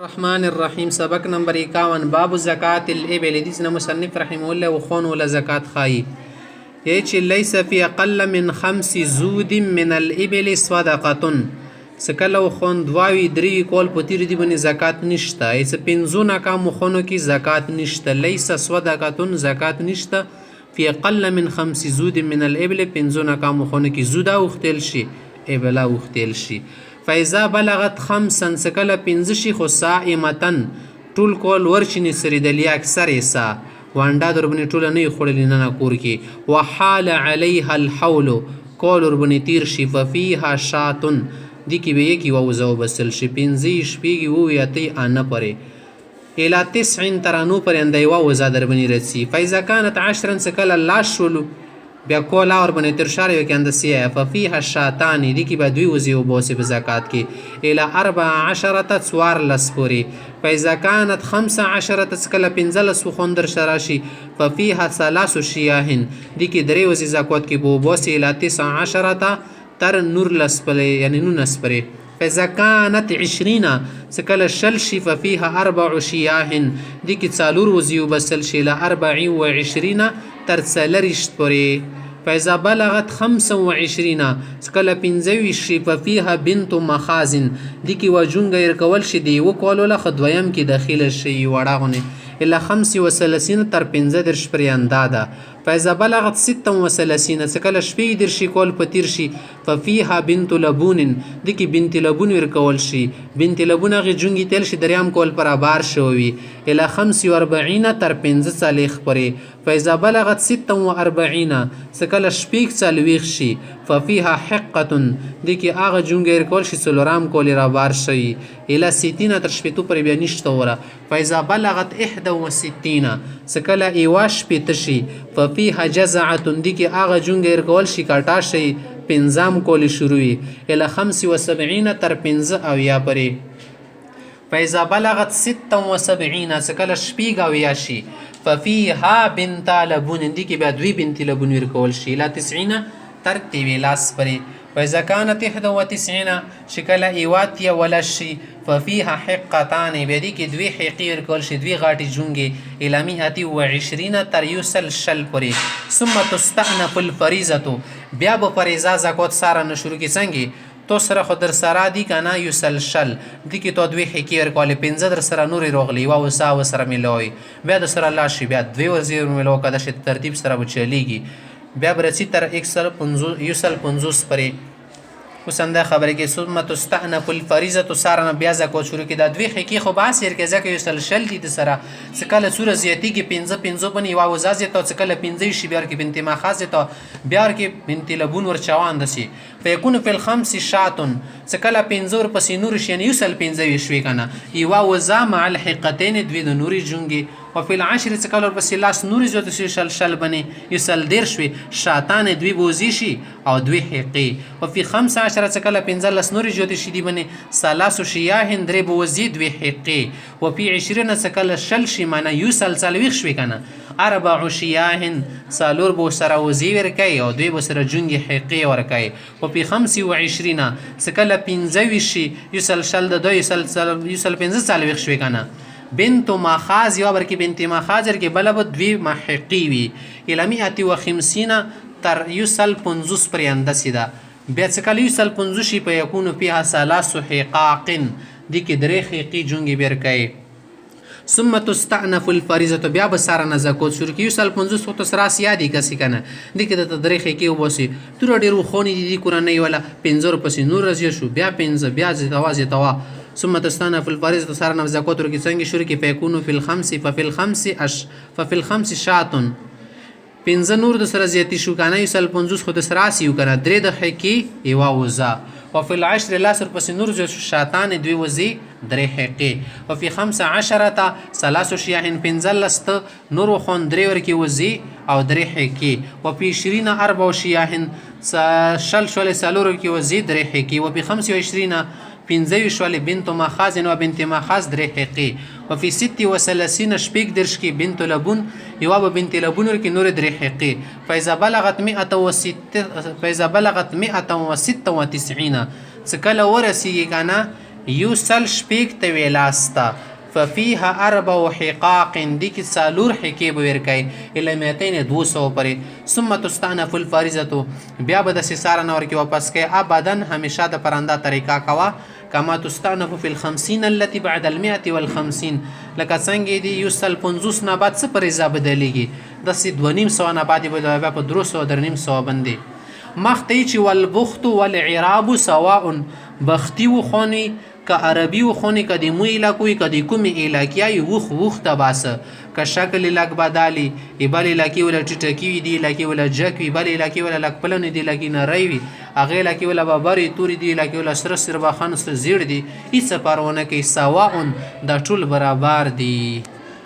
الرحمن الرحیم سبق نمبر 51 باب زکات الابل دیسنا مصنف رحمه الله وخون ولا زکات خای یچ لیس فی اقل من 5 زود من الابل صدقه سکلو خون دواوی دری کول پتیر دی بنی زکات نشتا ایس پنزونا کا مخونو کی زکات نشتا لیس صدقه زکات نشتا فی اقل من 5 زود من الابل پنزونا کا مخونو کی زودا وختل شي ابلا وختل شي فاذا بلغت خمسا سکل پنځشي خو صائمتن ټول کول ورشنی سریدلی اکثر سا وانډا دربنی ټول نه خړل نه کور کی وحال عليها الحول کول وربنی تیر شي ففيها شاتن دی کی به کی ووزو بسل شي پنځي شپږي وو یاتي ان پرې الى 90 ترانو پر اندای ووزا دربنی رسی فاذا كانت 10 سکل الله شولو بیا کولا اور بنه تر شاره کې اندسیه ففيها الشاتان دي کې به دوی وزي او بوسه په زکات کې الى 14 سوار لسپوري فاذا كانت 15 تسکل پنځل سخوندر شراشي ففيها ثلاث شياهن دي کې درې وزي زکات کې بو بوسه الى 19 تر نور لسپلې یعنی نو نسپري فاذا كانت 20 سکل شلشي ففيها 4 شياهن دي کې څالور وزي وبسل شي الى 24 تر څلرشت پورې فاذا بلغت 25 سکل پنځوي ففيها بنت مخازن دي کی وجونګ ير کول شي دی وکولو له خدویم کی داخله شي وړاغونه الا 35 تر 15 پرې انداده فاذا بلغت 36 سکل شپې در شي کول پتیر شي ففيها بنت لبون دي کی بنت لبون ور کول شي بنت لبون غي جونګي تل شي دریام کول پر بار شوی الا 45 تر 45 پرې فاذا بلغت 46 سکل شپېک څلويخ شي ففيها حقه دي کی اغه جونګ ور کول شي سلورام کول را بار شي الا 60 تر شپېتو پر بیا نشته وره فاذا بلغت 61 سکل ایواش پتشي ففيها جزعه دي کی اغه جونګ ور کول شي کاټا شي پنځام کول شروعي الا 75 تر 15 او یا پرې فاذا بلغت 76 سکل شپېګ او یا شي ففيها بنت لبون دي کی بیا دوی بنت لبون ور کول شي الا 90 تر 13 پرې فاذا كانت 91 شکل ایواتیا ولا شي ففيها حقتان بدی کی دوی حقیر کول شي دوی غاټي جونګي الى 120 تر یوسل شل پرې ثم تستأنف الفريضه بیا به فریضه زکات سره نه شروع کی څنګه تو سره خدر سره دی کنه یوسل شل دی کی تو دوی حقیر کول 15 در سره نور روغلی او سا سره ملوي بیا د سره الله شي بیا دوی وزیر ملو کده شي ترتیب سره بچلیږي بیا برسی تر 150 یوسل 50 پرې وسنده خبره کې ثم تستأنف الفريضه سارنه بیا زکو شروع کې د دوی حقیقي خو با سر کې زکه یوسل شل دي سره سکله سوره زیاتی کې 15 بني او وزازه ته سکله 15 شي بیا کې بنت ماخازه ته بیا کې بنت لبون ور چوان دسي فيكون في الخمس شاتن سکله 15 پس نور شي یوسل 15 شوي کنه ایوا وزا مع الحقتين دوی د نوري جونګي وفي العشر سکلور بس لاس نور زوت شل شل بني يسل دير شوي شاتان دوی بوزي شي او دوی حقي وفي 15 سکل 15 نور زوت شي دي بني ثلاث شياهن دري بوزي دوی حقي وفي 20 سکل شل شي معنا يسل سلويخ شوي کنه 4 شياهن سالور بو سره وزي ورکي او دوی بو سره جونګي حقي ورکي وفي 25 سکل 15 شي يسل شل د دوی يسل 15 سلويخ شوي کنه بنت ماخاز یا برکی بنت ماخازر کې بلب دوی محقی وی الی 150 تر یوسل 50 پر اندسیدا بیا څکل یوسل 50 شي په یکونو فيها ثلاث حقاق دی کې درې حقی جونګي بیر کای ثم تستأنف الفريضه بیا بساره نه زکات شروع کی یوسل 50 تو سراس یادی کسي کنه دی کې د درې حقی وبسي تر ډیرو خونی دي قران نه ولا 15 پس نور رضی شو بیا 15 بیا زتواز توا ثم تستأنف الفريضه سارنا زکات ورکی څنګه شروع کی فیکونو فی الخمس ففي الخمس شاتن 15 نور د سره زیاتی شو کنه یوسل 50 خود سراس یو کنه درې د حقی ایوا وزا وفي العشر لا سر پس نور جو شاتان دوی وزي درې حقی وفي 15 ثلاث شياهن 15 نور خون درې ورکی وزي او درې حقی وفي 20 4 شياهن شل شول سالور کی وزي درې حقی وفي 25 پنځه شوالې بنت ماخاز او بنت ماخاز درې حقی وفي 36 شپږ درش کې بنت لبون یو بنت لبون کې نور درې حقی فاذا بلغت 196 سکله ورسی کنه یوسل شپیک ته ویلاستا ففیها 4 حقاق دی کی سالور حقې به ورکوي الی 200 پورې ثم تستأنف الفریضة بیا به د سیساره نه ورکې واپس کوي ابدا همیشه د پرنده طریقه کوه کما تستأنف فی الخمسین التي بعد 150 لکه څنګه دی یوسل 50 نه بعد څه فریضه بدلیږي داسې 250 نه بعد به بیا په 300 300 باندې مخته چې والبخت والعراب سواء بختی و خونی که عربی و خونی که دی موی علاقوی که دی کومی علاقیای وخ تباسه که شکل لک بدالی بل علاقی ولا ټټکی دی علاقی ولا جک بل علاقی ولا لک پلن دی علاقی نه ریوی هغه علاقی ولا بابری توری دی علاقی ولا سر سر بخان سر زیر دی هیڅ پرونه کې سواء د ټول برابر دی